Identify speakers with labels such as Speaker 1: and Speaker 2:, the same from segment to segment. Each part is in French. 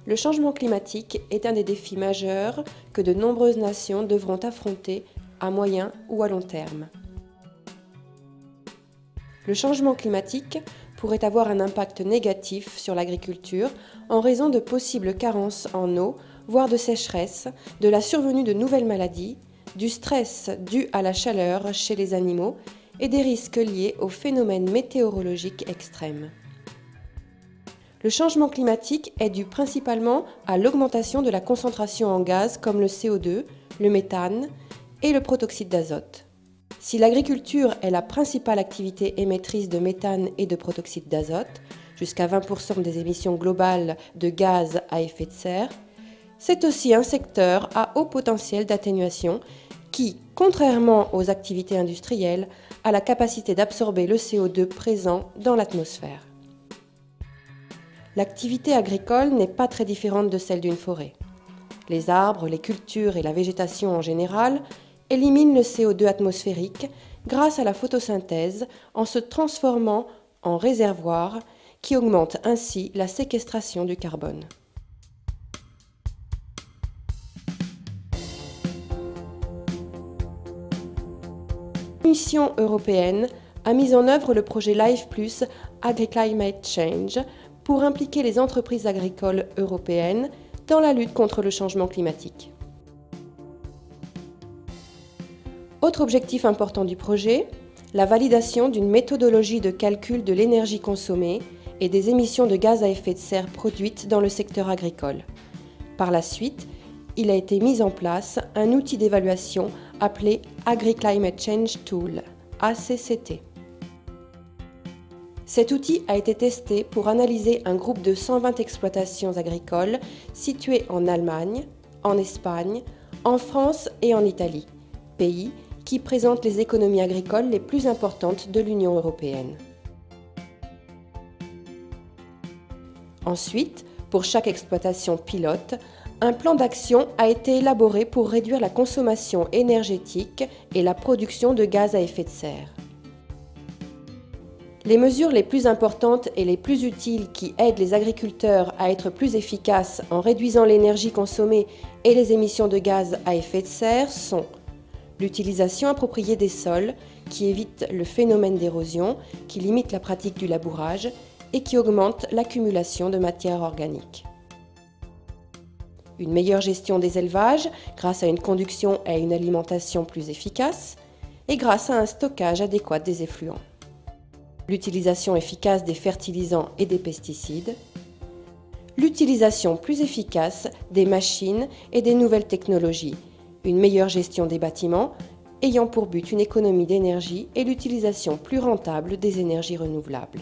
Speaker 1: Le changement climatique est un des défis majeurs que de nombreuses nations devront affronter à moyen ou à long terme. Le changement climatique pourrait avoir un impact négatif sur l'agriculture en raison de possibles carences en eau, voire de sécheresse, de la survenue de nouvelles maladies, du stress dû à la chaleur chez les animaux et des risques liés aux phénomènes météorologiques extrêmes. Le changement climatique est dû principalement à l'augmentation de la concentration en gaz comme le CO2, le méthane et le protoxyde d'azote. Si l'agriculture est la principale activité émettrice de méthane et de protoxyde d'azote, jusqu'à 20% des émissions globales de gaz à effet de serre, c'est aussi un secteur à haut potentiel d'atténuation qui, contrairement aux activités industrielles, a la capacité d'absorber le CO2 présent dans l'atmosphère. L'activité agricole n'est pas très différente de celle d'une forêt. Les arbres, les cultures et la végétation en général éliminent le CO2 atmosphérique grâce à la photosynthèse en se transformant en réservoirs qui augmentent ainsi la séquestration du carbone. La Commission européenne a mis en œuvre le projet LIFE+ AgriClimate Change pour impliquer les entreprises agricoles européennes dans la lutte contre le changement climatique. Autre objectif important du projet, la validation d'une méthodologie de calcul de l'énergie consommée et des émissions de gaz à effet de serre produites dans le secteur agricole. Par la suite, il a été mis en place un outil d'évaluation appelé AgriClimate Change Tool, ACCT. Cet outil a été testé pour analyser un groupe de 120 exploitations agricoles situées en Allemagne, en Espagne, en France et en Italie, pays qui présentent les économies agricoles les plus importantes de l'Union européenne. Ensuite, pour chaque exploitation pilote, un plan d'action a été élaboré pour réduire la consommation énergétique et la production de gaz à effet de serre. Les mesures les plus importantes et les plus utiles qui aident les agriculteurs à être plus efficaces en réduisant l'énergie consommée et les émissions de gaz à effet de serre sont l'utilisation appropriée des sols, qui évite le phénomène d'érosion, qui limite la pratique du labourage et qui augmente l'accumulation de matière organique. Une meilleure gestion des élevages grâce à une conduction et une alimentation plus efficaces et grâce à un stockage adéquat des effluents. L'utilisation efficace des fertilisants et des pesticides. L'utilisation plus efficace des machines et des nouvelles technologies. Une meilleure gestion des bâtiments ayant pour but une économie d'énergie et l'utilisation plus rentable des énergies renouvelables.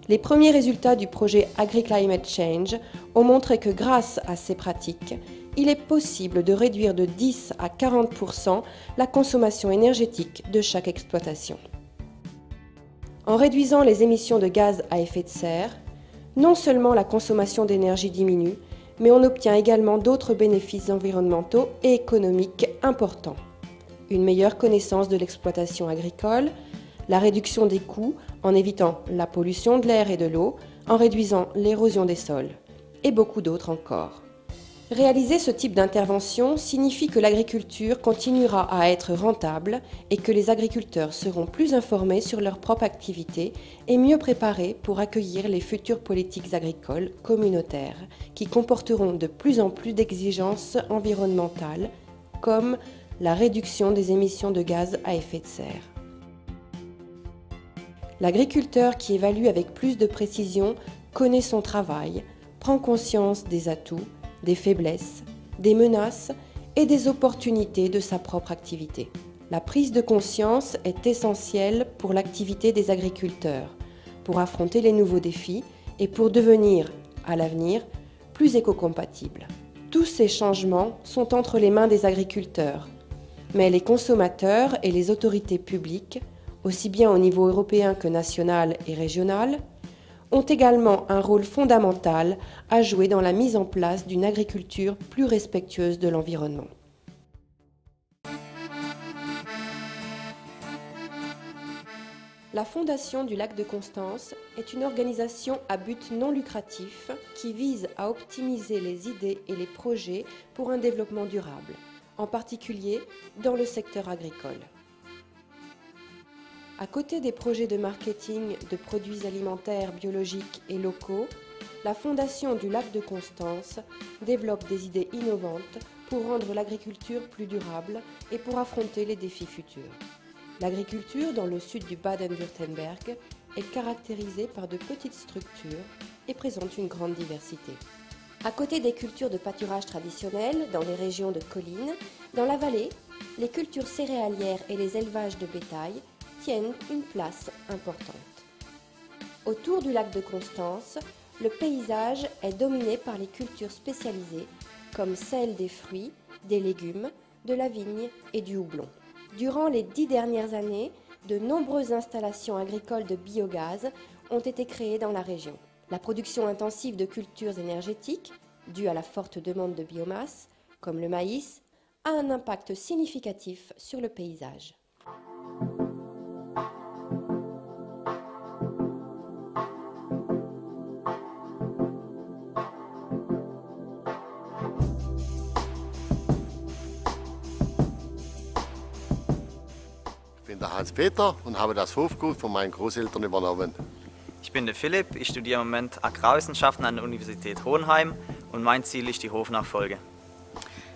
Speaker 1: Les premiers résultats du projet AgriClimate Change ont montré que grâce à ces pratiques, il est possible de réduire de 10 à 40% la consommation énergétique de chaque exploitation. En réduisant les émissions de gaz à effet de serre, non seulement la consommation d'énergie diminue, mais on obtient également d'autres bénéfices environnementaux et économiques importants. Une meilleure connaissance de l'exploitation agricole, la réduction des coûts en évitant la pollution de l'air et de l'eau, en réduisant l'érosion des sols, et beaucoup d'autres encore. Réaliser ce type d'intervention signifie que l'agriculture continuera à être rentable et que les agriculteurs seront plus informés sur leur propre activité et mieux préparés pour accueillir les futures politiques agricoles communautaires qui comporteront de plus en plus d'exigences environnementales comme la réduction des émissions de gaz à effet de serre. L'agriculteur qui évalue avec plus de précision connaît son travail, prend conscience des atouts, des faiblesses, des menaces et des opportunités de sa propre activité. La prise de conscience est essentielle pour l'activité des agriculteurs, pour affronter les nouveaux défis et pour devenir, à l'avenir, plus éco-compatibles. Tous ces changements sont entre les mains des agriculteurs, mais les consommateurs et les autorités publiques, aussi bien au niveau européen que national et régional, ont également un rôle fondamental à jouer dans la mise en place d'une agriculture plus respectueuse de l'environnement. La Fondation du Lac de Constance est une organisation à but non lucratif qui vise à optimiser les idées et les projets pour un développement durable, en particulier dans le secteur agricole. À côté des projets de marketing de produits alimentaires biologiques et locaux, la Fondation du Lac de Constance développe des idées innovantes pour rendre l'agriculture plus durable et pour affronter les défis futurs. L'agriculture dans le sud du Bade-Wurtemberg est caractérisée par de petites structures et présente une grande diversité. À côté des cultures de pâturage traditionnelles dans les régions de collines, dans la vallée, les cultures céréalières et les élevages de bétail tiennent une place importante. Autour du lac de Constance, le paysage est dominé par les cultures spécialisées comme celles des fruits, des légumes, de la vigne et du houblon. Durant les 10 dernières années, de nombreuses installations agricoles de biogaz ont été créées dans la région. La production intensive de cultures énergétiques, due à la forte demande de biomasse, comme le maïs, a un impact significatif sur le paysage.
Speaker 2: Ich bin der Hans-Peter und habe das Hofgut von meinen Großeltern übernommen.
Speaker 3: Ich bin der Philipp, ich studiere im Moment Agrarwissenschaften an der Universität Hohenheim und mein Ziel ist die Hofnachfolge.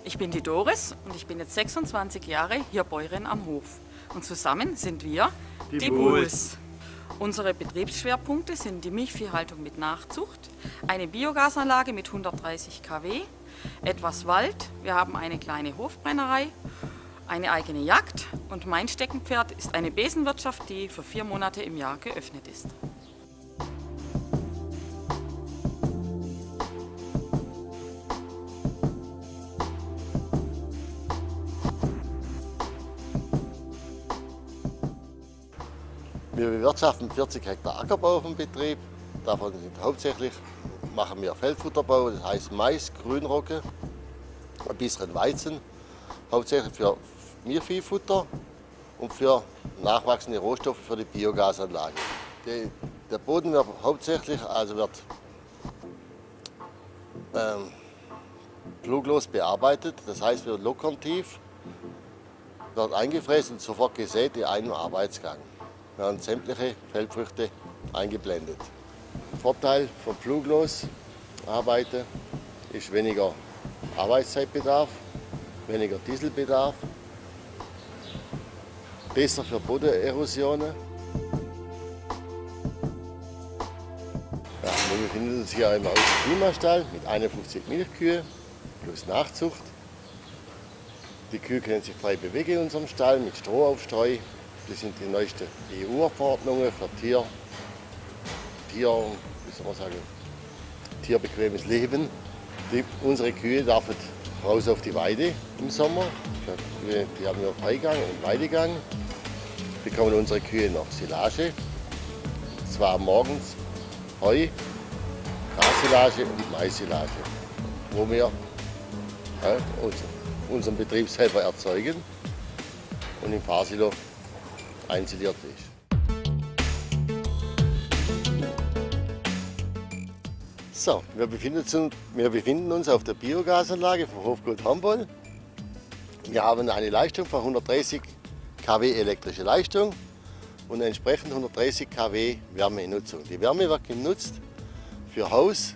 Speaker 4: Ich bin die Doris und ich bin jetzt 26 Jahre hier Bäuerin am Hof. Und zusammen sind wir
Speaker 3: Die Bulls.
Speaker 4: Unsere Betriebsschwerpunkte sind die Milchviehhaltung mit Nachzucht, eine Biogasanlage mit 130 kW, etwas Wald, wir haben eine kleine Hofbrennerei, eine eigene Jagd und mein Steckenpferd ist eine Besenwirtschaft, die für 4 Monate im Jahr geöffnet ist.
Speaker 2: Wir bewirtschaften 40 Hektar Ackerbau auf dem Betrieb. Davon sind hauptsächlich machen wir Feldfutterbau, das heißt Mais, Grünrogge, ein bisschen Weizen, hauptsächlich für Milchviehfutter und für nachwachsende Rohstoffe für die Biogasanlage. Der Boden wird hauptsächlich fluglos bearbeitet, das heißt wir lockern tief, wird eingefräst und sofort gesät in einem Arbeitsgang. Wir haben sämtliche Feldfrüchte eingeblendet. Der Vorteil vom fluglos Arbeiten ist weniger Arbeitszeitbedarf, weniger Dieselbedarf, besser für Bodenerosionen. Ja, wir befinden uns hier im Klimastal mit 51 Milchkühe plus Nachzucht. Die Kühe können sich frei bewegen in unserem Stall mit Strohaufstreu. Das sind die neuesten EU-Verordnungen für tierbequemes Leben. Unsere Kühe dürfen raus auf die Weide im Sommer. Die haben ja Freigang und Weidegang. Bekommen unsere Kühe noch Silage. Zwar morgens Heu, Grassilage und Maissilage, wo wir unseren Betrieb selber erzeugen und im Fahrsilo einsiliert ist. So, wir befinden uns auf der Biogasanlage vom Hofgut Homboll. Wir haben eine Leistung von 130 kW elektrische Leistung und entsprechend 130 kW Wärmenutzung. Die Wärme wird genutzt für Haus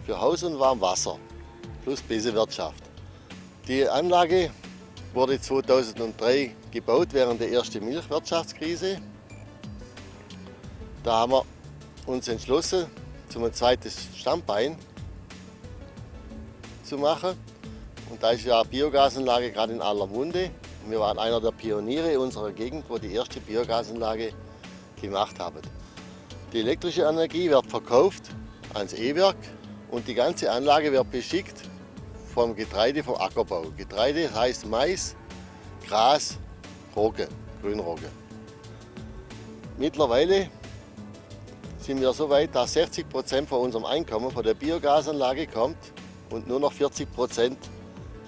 Speaker 2: und Warmwasser plus Besenwirtschaft. Die Anlage wurde 2003 gebaut während der ersten Milchwirtschaftskrise. Da haben wir uns entschlossen, zum zweites Stammbein zu machen. Und da ist ja eine Biogasanlage gerade in aller Munde. Wir waren einer der Pioniere in unserer Gegend, wo die erste Biogasanlage gemacht haben. Die elektrische Energie wird verkauft ans E-Werk und die ganze Anlage wird beschickt vom Getreide vom Ackerbau. Getreide heißt Mais, Gras, Rogge, Grünrogge. Mittlerweile sind wir so weit, dass 60% von unserem Einkommen von der Biogasanlage kommt und nur noch 40%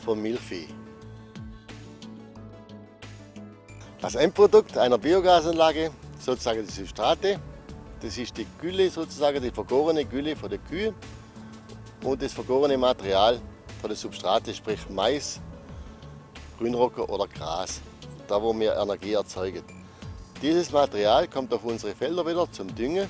Speaker 2: vom Milchvieh. Das Endprodukt einer Biogasanlage, sozusagen die Substrate, das ist die Gülle, sozusagen die vergorene Gülle von der Kühe und das vergorene Material von den Substrate, sprich Mais, Grünrocker oder Gras, da wo wir Energie erzeugen. Dieses Material kommt auf unsere Felder wieder zum Düngen.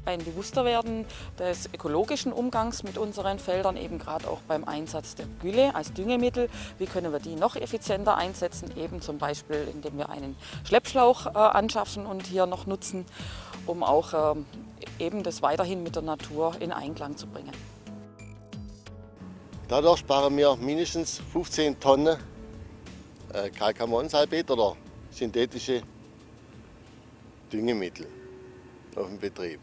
Speaker 4: Ein Bewussterwerden des ökologischen Umgangs mit unseren Feldern, eben gerade auch beim Einsatz der Gülle als Düngemittel. Wie können wir die noch effizienter einsetzen, eben zum Beispiel indem wir einen Schleppschlauch anschaffen und hier noch nutzen, um auch eben das weiterhin mit der Natur in Einklang zu bringen.
Speaker 2: Dadurch sparen wir mindestens 15 Tonnen Kalkammonsalbet oder synthetische Düngemittel auf dem Betrieb.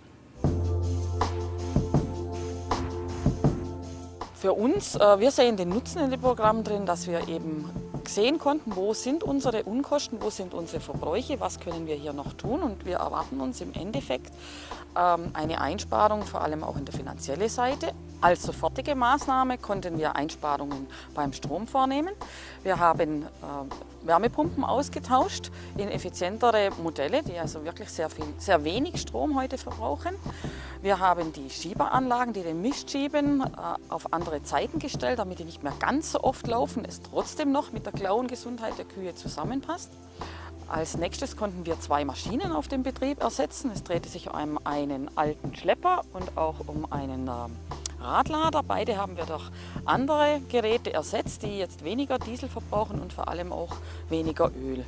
Speaker 4: Für uns, wir sehen den Nutzen in dem Programm drin, dass wir eben sehen konnten, wo sind unsere Unkosten, wo sind unsere Verbräuche, was können wir hier noch tun, und wir erwarten uns im Endeffekt eine Einsparung, vor allem auch in der finanziellen Seite. Als sofortige Maßnahme konnten wir Einsparungen beim Strom vornehmen. Wir haben Wärmepumpen ausgetauscht in effizientere Modelle, die also wirklich sehr wenig Strom heute verbrauchen. Wir haben die Schieberanlagen, die den Mist schieben, auf andere Zeiten gestellt, damit die nicht mehr ganz so oft laufen, es trotzdem noch mit der Klauengesundheit der Kühe zusammenpasst. Als nächstes konnten wir 2 Maschinen auf dem Betrieb ersetzen. Es drehte sich um einen alten Schlepper und auch um einen Radlader. Beide haben wir durch andere Geräte ersetzt, die jetzt weniger Diesel verbrauchen und vor allem auch weniger Öl.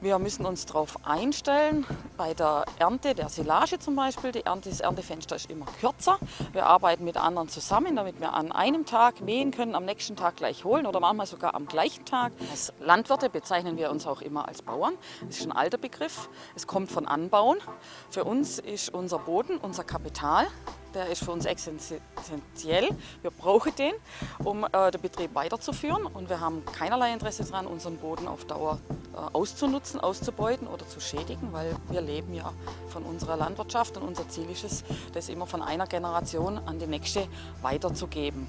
Speaker 4: Wir müssen uns darauf einstellen, bei der Ernte der Silage zum Beispiel, das Erntefenster ist immer kürzer. Wir arbeiten mit anderen zusammen, damit wir an einem Tag mähen können, am nächsten Tag gleich holen oder manchmal sogar am gleichen Tag. Als Landwirte bezeichnen wir uns auch immer als Bauern. Das ist ein alter Begriff, es kommt von Anbauen. Für uns ist unser Boden unser Kapital. Der ist für uns essentiell. Wir brauchen den, um den Betrieb weiterzuführen. Und wir haben keinerlei Interesse daran, unseren Boden auf Dauer auszunutzen, auszubeuten oder zu schädigen, weil wir leben ja von unserer Landwirtschaft und unser Ziel ist es, das immer von einer Generation an die nächste weiterzugeben.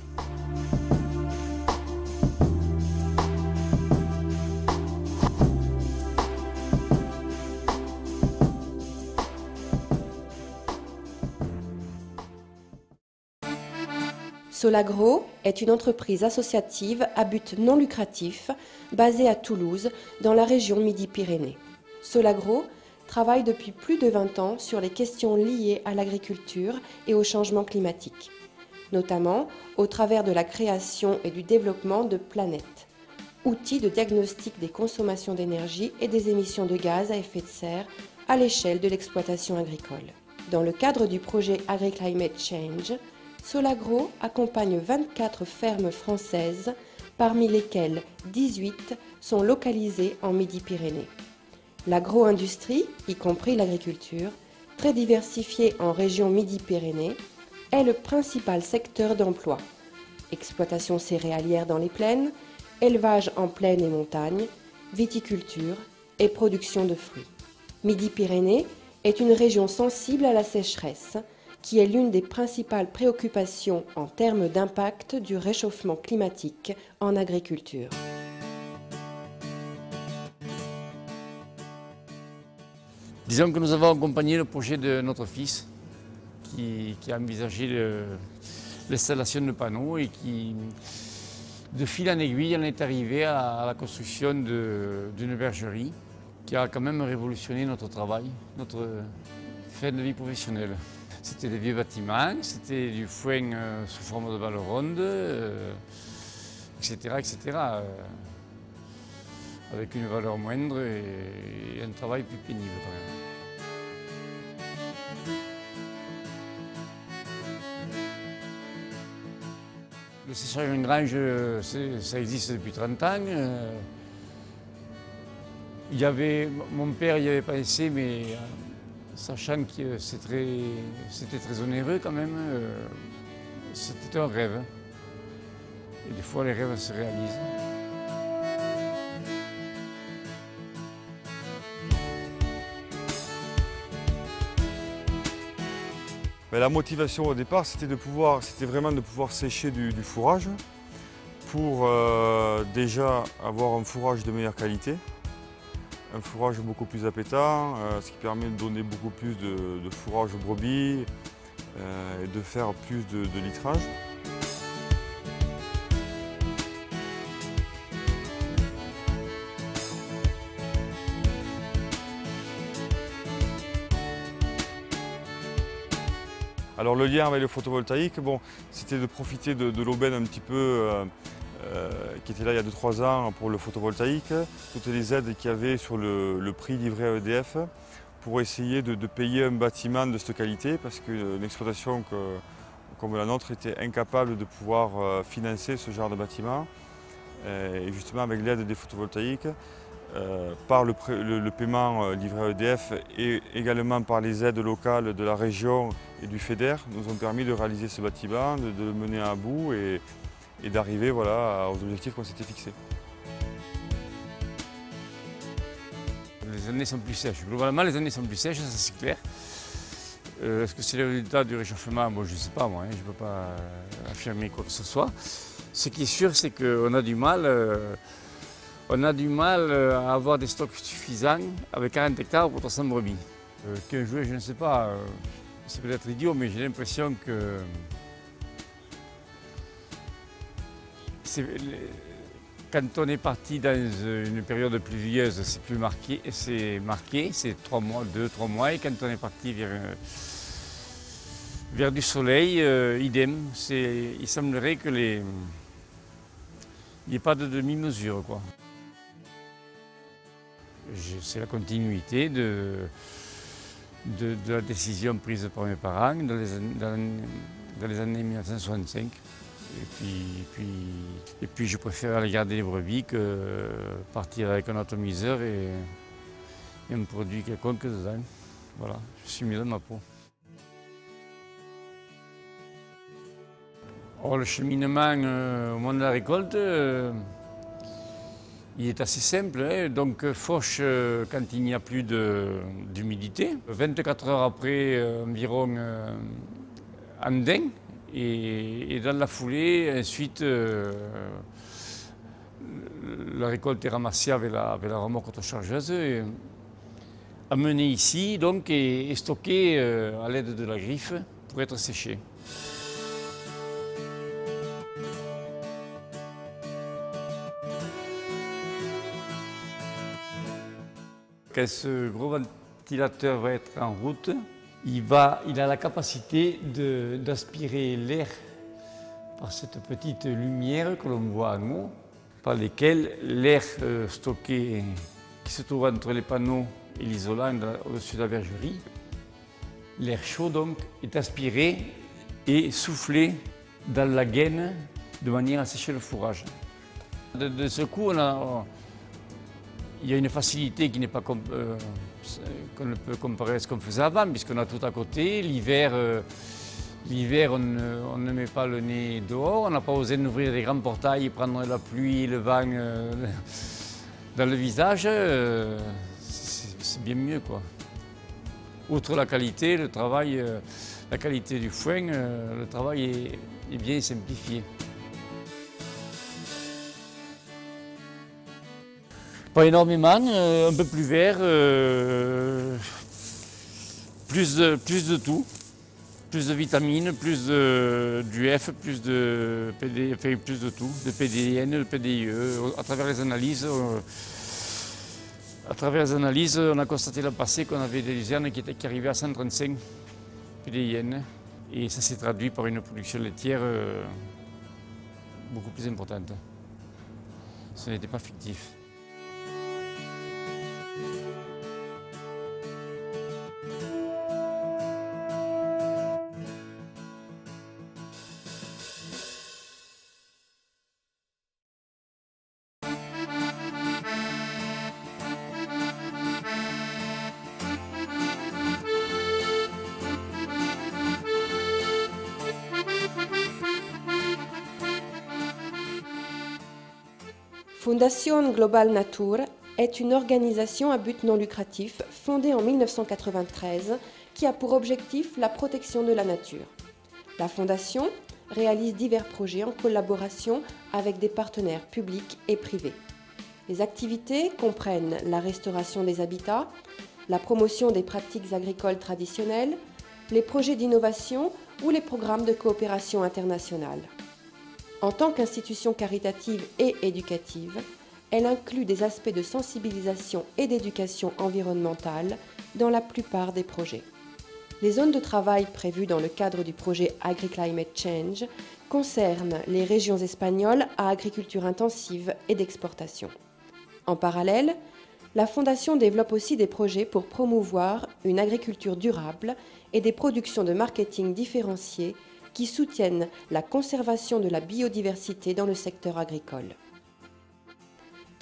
Speaker 1: Solagro est une entreprise associative à but non lucratif basée à Toulouse, dans la région Midi-Pyrénées. Solagro travaille depuis plus de 20 ans sur les questions liées à l'agriculture et au changement climatique, notamment au travers de la création et du développement de Planète, outil de diagnostic des consommations d'énergie et des émissions de gaz à effet de serre à l'échelle de l'exploitation agricole. Dans le cadre du projet AgriClimate Change, Solagro accompagne 24 fermes françaises, parmi lesquelles 18 sont localisées en Midi-Pyrénées. L'agro-industrie, y compris l'agriculture, très diversifiée en région Midi-Pyrénées, est le principal secteur d'emploi. Exploitation céréalière dans les plaines, élevage en plaine et montagne, viticulture et production de fruits. Midi-Pyrénées est une région sensible à la sécheresse, qui est l'une des principales préoccupations en termes d'impact du réchauffement climatique en agriculture.
Speaker 5: Disons que nous avons accompagné le projet de notre fils qui a envisagé l'installation de panneaux et qui, de fil en aiguille, en est arrivé à la construction d'une bergerie qui a quand même révolutionné notre travail, notre fin de vie professionnelle. C'était des vieux bâtiments, c'était du foin sous forme de balles rondes, etc., etc. Avec une valeur moindre et un travail plus pénible quand même. Le séchage en grange, ça existe depuis 30 ans. Mon père y avait pensé, mais sachant que c'était très onéreux quand même, c'était un rêve. Et des fois, les rêves se réalisent.
Speaker 6: La motivation au départ, c'était vraiment de pouvoir sécher du fourrage pour déjà avoir un fourrage de meilleure qualité, un fourrage beaucoup plus appétant, ce qui permet de donner beaucoup plus de fourrage aux brebis et de faire plus de litrage. Alors le lien avec le photovoltaïque, c'était de profiter de l'aubaine un petit peu qui était là il y a 2-3 ans pour le photovoltaïque, toutes les aides qu'il y avait sur le prix livré à EDF pour essayer de payer un bâtiment de cette qualité parce qu'une exploitation comme la nôtre était incapable de pouvoir financer ce genre de bâtiment. Et justement avec l'aide des photovoltaïques, par le paiement livré à EDF et également par les aides locales de la région et du FEDER, nous ont permis de réaliser ce bâtiment, de le mener à bout et d'arriver aux objectifs qu'on s'était fixés.
Speaker 5: Les années sont plus sèches. Globalement, les années sont plus sèches, ça c'est clair. Est-ce que c'est le résultat du réchauffement? Je ne sais pas, moi, je ne peux pas affirmer quoi que ce soit. Ce qui est sûr, c'est qu'on a du mal. À avoir des stocks suffisants avec 40 hectares pour 300 brebis. 15 juillet, je ne sais pas, c'est peut-être idiot, mais j'ai l'impression que quand on est parti dans une période pluvieuse, c'est plus marqué, c'est 3 mois, 2-3 mois, et quand on est parti vers du soleil, idem. Il semblerait qu'il n'y ait pas de demi-mesure, quoi. C'est la continuité de la décision prise par mes parents dans les années 1965. Et puis je préfère aller garder les brebis que partir avec un atomiseur et un produit quelconque dedans. Voilà, je suis mieux dans ma peau. Or, le cheminement au moment de la récolte, il est assez simple, donc fauche quand il n'y a plus d'humidité. 24 heures après, environ andin, et dans la foulée, ensuite, la récolte est ramassée avec la remorque autochargeuse, amenée ici donc, et stockée à l'aide de la griffe pour être séchée. Quand ce gros ventilateur va être en route, il a la capacité d'aspirer l'air par cette petite lumière que l'on voit en haut, par lesquelles l'air stocké qui se trouve entre les panneaux et l'isolant au-dessus de la vergerie, l'air chaud donc est aspiré et soufflé dans la gaine de manière à sécher le fourrage. De ce coup, il y a une facilité qui n'est pas qu'on ne peut comparer à ce qu'on faisait avant, puisqu'on a tout à côté. L'hiver, on ne met pas le nez dehors, on n'a pas osé d'ouvrir des grands portails et prendre la pluie, le vent dans le visage. C'est bien mieux, quoi. Outre la qualité, le travail, la qualité du foin, le travail est bien simplifié. Pas énormément, un peu plus vert, plus de tout, plus de vitamines, plus d'UF, plus de PD, enfin, plus de tout, de PDN, de PDIE. À travers les analyses, on a constaté l'an passé qu'on avait des luzernes qui arrivaient à 135 PDIN, et ça s'est traduit par une production laitière beaucoup plus importante. Ce n'était pas fictif.
Speaker 1: Fondation Global Nature est une organisation à but non lucratif fondée en 1993 qui a pour objectif la protection de la nature. La Fondation réalise divers projets en collaboration avec des partenaires publics et privés. Les activités comprennent la restauration des habitats, la promotion des pratiques agricoles traditionnelles, les projets d'innovation ou les programmes de coopération internationale. En tant qu'institution caritative et éducative, elle inclut des aspects de sensibilisation et d'éducation environnementale dans la plupart des projets. Les zones de travail prévues dans le cadre du projet AgriClimate Change concernent les régions espagnoles à agriculture intensive et d'exportation. En parallèle, la Fondation développe aussi des projets pour promouvoir une agriculture durable et des productions de marketing différenciées qui soutiennent la conservation de la biodiversité dans le secteur agricole.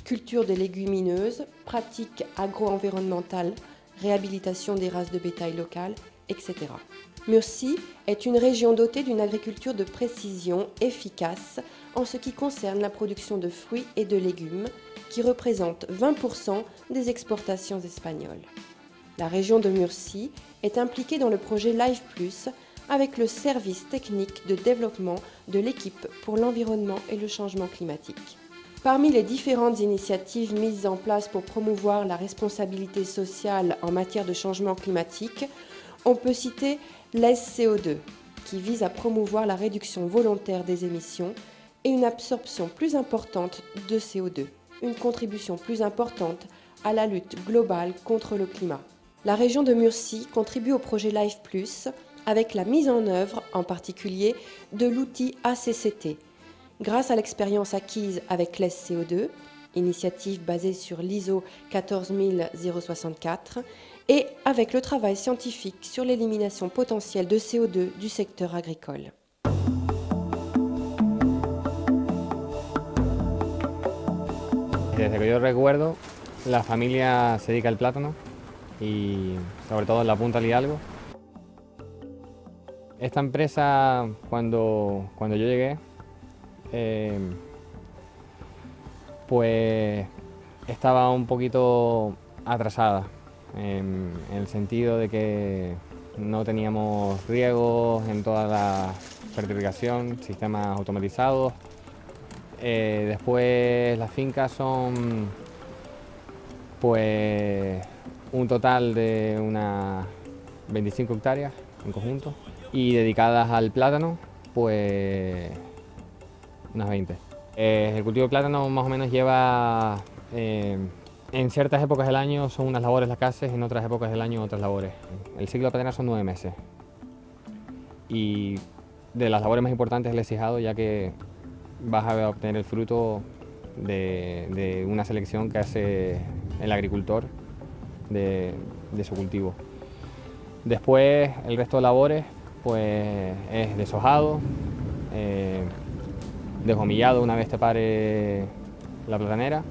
Speaker 1: Culture des légumineuses, pratiques agro-environnementales, réhabilitation des races de bétail locales, etc. Murcie est une région dotée d'une agriculture de précision efficace en ce qui concerne la production de fruits et de légumes, qui représente 20% des exportations espagnoles. La région de Murcie est impliquée dans le projet Life Plus avec le service technique de développement de l'équipe pour l'environnement et le changement climatique. Parmi les différentes initiatives mises en place pour promouvoir la responsabilité sociale en matière de changement climatique, on peut citer l'SCO2, qui vise à promouvoir la réduction volontaire des émissions et une absorption plus importante de CO2, une contribution plus importante à la lutte globale contre le climat. La région de Murcie contribue au projet Life Plus avec la mise en œuvre, en particulier, de l'outil ACCT. Grâce à l'expérience acquise avec l'SCO2, initiative basée sur l'ISO 14064, et avec le travail scientifique sur l'élimination potentielle de CO2 du secteur agricole.
Speaker 7: Desde que yo recuerdo, la familia se dedica al plátano y sobre todo en la punta del Hidalgo. Esta empresa, cuando yo llegué, pues estaba un poquito atrasada en el sentido de que no teníamos riegos en toda la fertilización, sistemas automatizados. Después las fincas son pues un total de unas 25 hectáreas en conjunto y dedicadas al plátano pues unas 20. El cultivo de plátano más o menos lleva, en ciertas épocas del año son unas labores las que haces, en otras épocas del año otras labores. El ciclo de platanera son 9 meses y de las labores más importantes es el exijado, ya que vas a obtener el fruto de una selección que hace el agricultor de su cultivo. Después el resto de labores pues es deshojado, desgomillado una vez te pare la platanera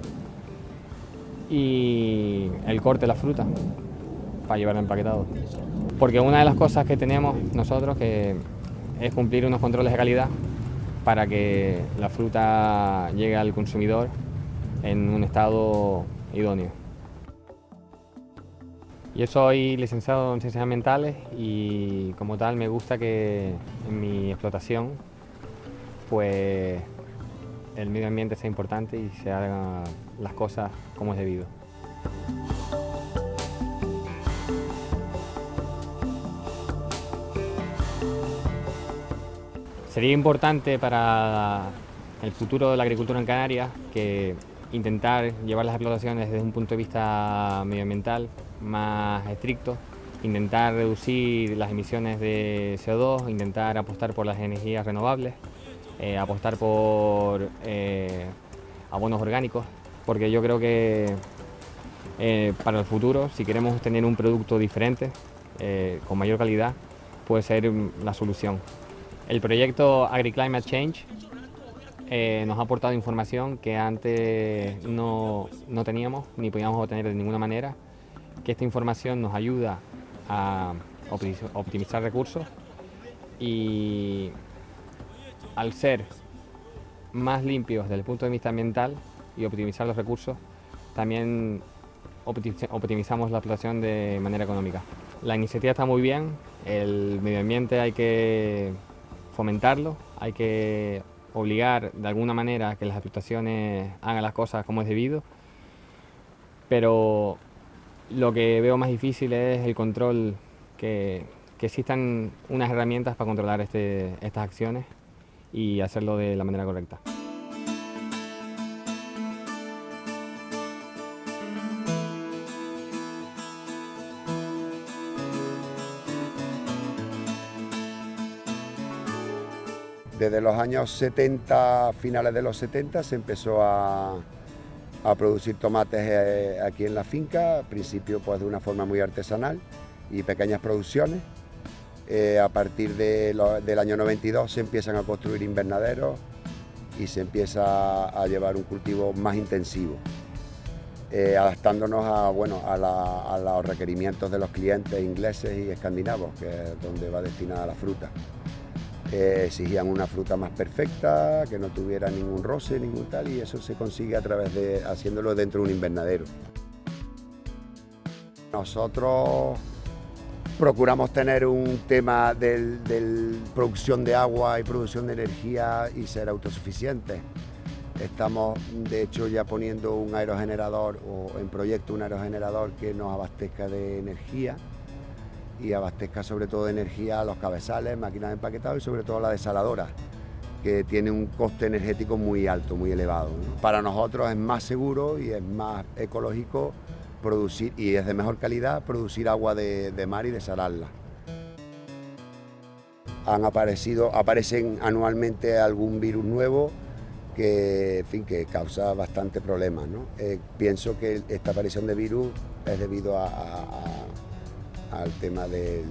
Speaker 7: y el corte de la fruta para llevarlo empaquetado. Porque una de las cosas que tenemos nosotros que es cumplir unos controles de calidad para que la fruta llegue al consumidor en un estado idóneo. Yo soy licenciado en Ciencias Ambientales y como tal me gusta que en mi explotación pues el medio ambiente sea importante y se hagan las cosas como es debido. Sería importante para el futuro de la agricultura en Canarias que intentar llevar las explotaciones desde un punto de vista medioambiental más estricto, intentar reducir las emisiones de CO2, intentar apostar por las energías renovables, apostar por abonos orgánicos, porque yo creo que para el futuro, si queremos tener un producto diferente, con mayor calidad, puede ser la solución. El proyecto AgriClimate Change nos ha aportado información que antes no teníamos ni podíamos obtener de ninguna manera, que esta información nos ayuda a optimizar recursos y al ser más limpios desde el punto de vista ambiental y optimizar los recursos, también optimizamos la explotación de manera económica. La iniciativa está muy bien, el medio ambiente hay que fomentarlo, hay que obligar de alguna manera a que las explotaciones hagan las cosas como es debido, pero lo que veo más difícil es el control, que existan unas herramientas para controlar estas acciones y hacerlo de la manera correcta.
Speaker 8: Desde los años 70, finales de los 70, se empezó a producir tomates aquí en la finca, al principio pues de una forma muy artesanal y pequeñas producciones. A partir del año 92 se empiezan a construir invernaderos y se empieza a llevar un cultivo más intensivo, adaptándonos a los requerimientos de los clientes ingleses y escandinavos, que es donde va destinada la fruta. Exigían una fruta más perfecta, que no tuviera ningún roce, ningún tal, y eso se consigue a través de haciéndolo dentro de un invernadero. Nosotros procuramos tener un tema de producción de agua y producción de energía y ser autosuficientes. Estamos de hecho ya poniendo un aerogenerador, o en proyecto un aerogenerador que nos abastezca de energía y abastezca sobre todo de energía a los cabezales, máquinas de empaquetado y sobre todo a la desaladora, que tiene un coste energético muy alto, muy elevado, ¿no? Para nosotros es más seguro y es más ecológico producir, y es de mejor calidad, producir agua de mar y desalarla. Aparecen anualmente algún virus nuevo que, en fin, que causa bastante problemas, ¿no? Pienso que esta aparición de virus es debido al tema del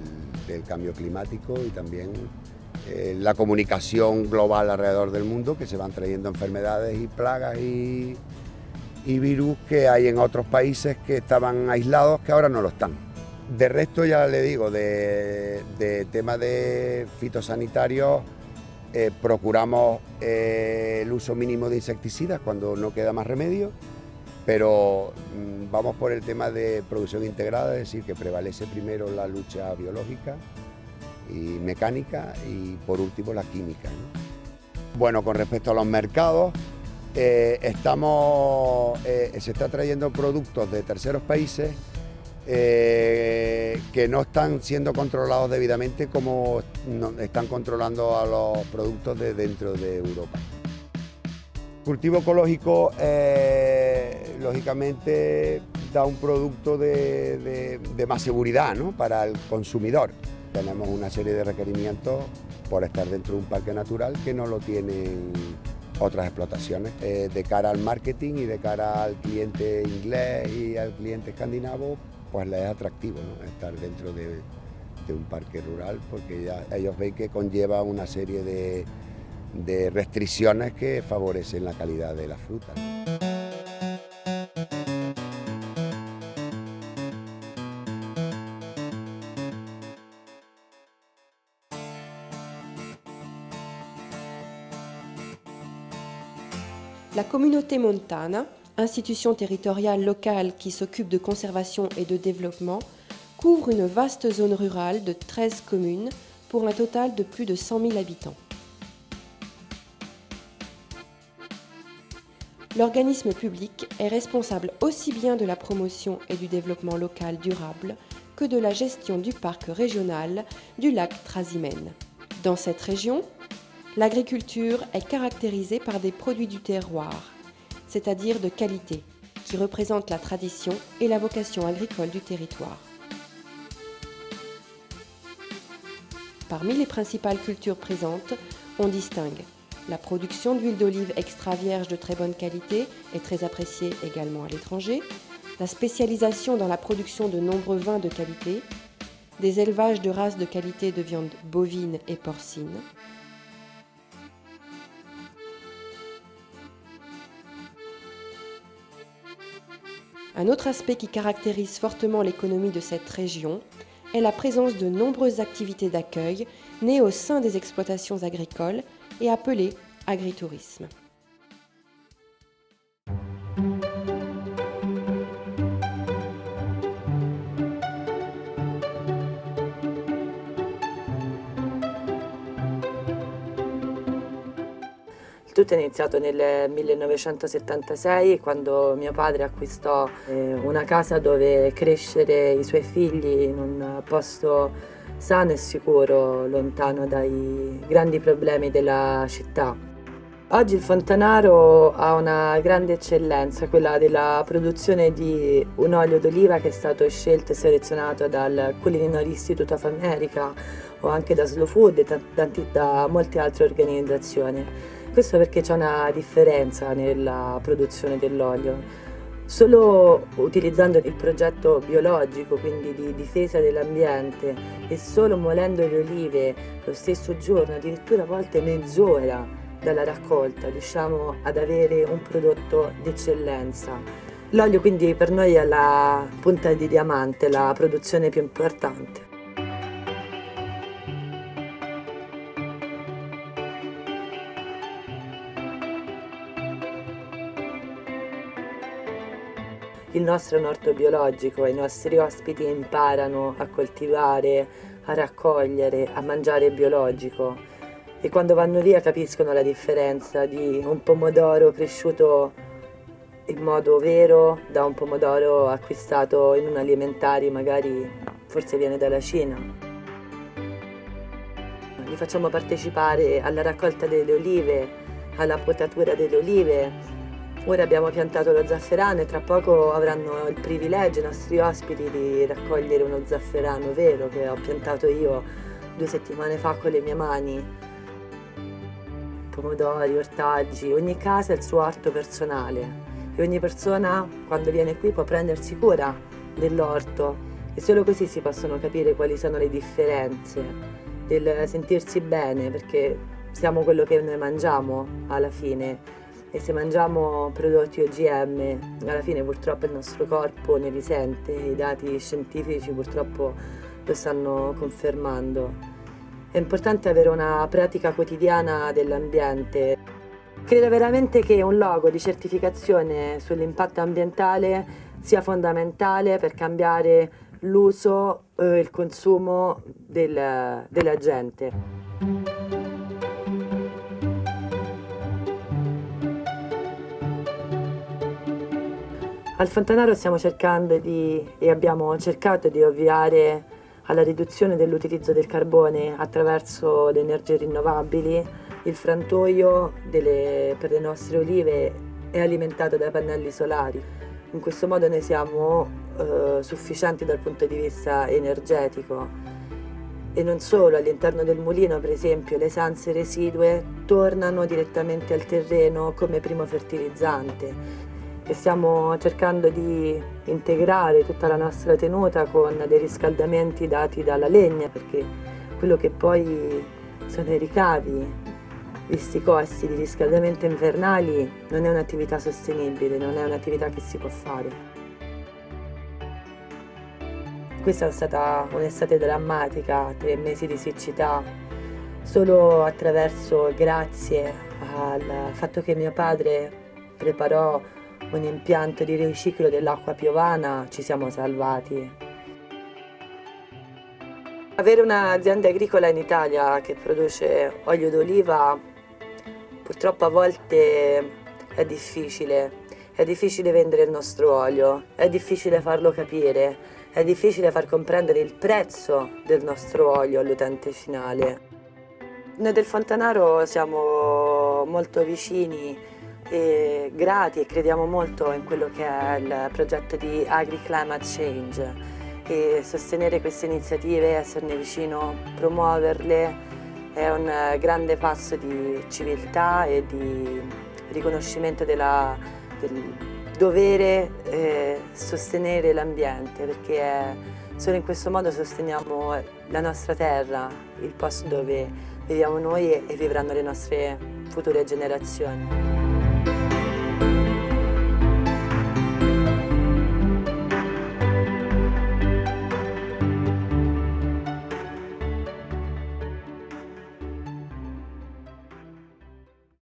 Speaker 8: cambio climático y también la comunicación global alrededor del mundo, que se van trayendo enfermedades y plagas y virus que hay en otros países que estaban aislados, que ahora no lo están. De resto, ya le digo, de tema de fitosanitarios, procuramos el uso mínimo de insecticidas cuando no queda más remedio, pero vamos por el tema de producción integrada, es decir, que prevalece primero la lucha biológica y mecánica y por último la química, ¿no? Bueno, con respecto a los mercados, se está trayendo productos de terceros países que no están siendo controlados debidamente como están controlando a los productos de dentro de Europa. El cultivo ecológico lógicamente da un producto de más seguridad, ¿no?, para el consumidor. Tenemos una serie de requerimientos por estar dentro de un parque natural que no lo tienen otras explotaciones. De cara al marketing y de cara al cliente inglés y al cliente escandinavo, pues les es atractivo, ¿no?, estar dentro de un parque rural, porque ya ellos ven que conlleva una serie de restricciones que favorecen la calidad de la fruta.
Speaker 1: La communauté montana, institution territoriale locale qui s'occupe de conservation et de développement, couvre une vaste zone rurale de 13 communes pour un total de plus de 100 000 habitants. L'organisme public est responsable aussi bien de la promotion et du développement local durable que de la gestion du parc régional du lac Trasimène. Dans cette région, l'agriculture est caractérisée par des produits du terroir, c'est-à-dire de qualité, qui représentent la tradition et la vocation agricole du territoire. Parmi les principales cultures présentes, on distingue la production d'huile d'olive extra vierge de très bonne qualité et très appréciée également à l'étranger, la spécialisation dans la production de nombreux vins de qualité, des élevages de races de qualité de viande bovine et porcine. Un autre aspect qui caractérise fortement l'économie de cette région est la présence de nombreuses activités d'accueil nées au sein des exploitations agricoles et appelées agritourisme.
Speaker 9: Tutto è iniziato nel 1976, quando mio padre acquistò una casa dove crescere i suoi figli in un posto sano e sicuro, lontano dai grandi problemi della città. Oggi il Fontanaro ha una grande eccellenza, quella della produzione di un olio d'oliva che è stato scelto e selezionato dal Culinary Institute of America o anche da Slow Food e da molte altre organizzazioni. Questo perché c'è una differenza nella produzione dell'olio. Solo utilizzando il progetto biologico, quindi di difesa dell'ambiente, e solo molendo le olive lo stesso giorno, addirittura a volte mezz'ora dalla raccolta, riusciamo ad avere un prodotto d'eccellenza. L'olio quindi per noi è la punta di diamante, la produzione più importante. Il nostro è un orto biologico, i nostri ospiti imparano a coltivare, a raccogliere, a mangiare biologico e quando vanno via capiscono la differenza di un pomodoro cresciuto in modo vero da un pomodoro acquistato in un alimentari, magari forse viene dalla Cina. Li facciamo partecipare alla raccolta delle olive, alla potatura delle olive. Ora abbiamo piantato lo zafferano e tra poco avranno il privilegio i nostri ospiti di raccogliere uno zafferano vero che ho piantato io 2 settimane fa con le mie mani. Pomodori, ortaggi, ogni casa ha il suo orto personale e ogni persona quando viene qui può prendersi cura dell'orto e solo così si possono capire quali sono le differenze del sentirsi bene, perché siamo quello che noi mangiamo alla fine. E se mangiamo prodotti OGM, alla fine purtroppo il nostro corpo ne risente, i dati scientifici purtroppo lo stanno confermando. È importante avere una pratica quotidiana dell'ambiente. Credo veramente che un logo di certificazione sull'impatto ambientale sia fondamentale per cambiare l'uso e il consumo della gente. Al Fontanaro stiamo cercando e abbiamo cercato di ovviare alla riduzione dell'utilizzo del carbone attraverso le energie rinnovabili. Il frantoio per le nostre olive è alimentato dai pannelli solari. In questo modo noi siamo sufficienti dal punto di vista energetico. E non solo, all'interno del mulino, per esempio, le esanze residue tornano direttamente al terreno come primo fertilizzante. E stiamo cercando di integrare tutta la nostra tenuta con dei riscaldamenti dati dalla legna, perché quello che poi sono i ricavi, visti i costi di riscaldamento invernali, non è un'attività sostenibile, non è un'attività che si può fare. Questa è stata un'estate drammatica, 3 mesi di siccità. Solo grazie al fatto che mio padre preparò un impianto di riciclo dell'acqua piovana, ci siamo salvati. Avere un'azienda agricola in Italia che produce olio d'oliva purtroppo a volte è difficile. È difficile vendere il nostro olio, è difficile farlo capire, è difficile far comprendere il prezzo del nostro olio all'utente finale. Noi del Fontanaro siamo molto vicini e grati e crediamo molto in quello che è il progetto di Agri-Climate Change e sostenere queste iniziative, esserne vicino, promuoverle è un grande passo di civiltà e di riconoscimento del dovere sostenere l'ambiente, perché solo in questo modo sosteniamo la nostra terra, il posto dove viviamo noi e vivranno le nostre future generazioni.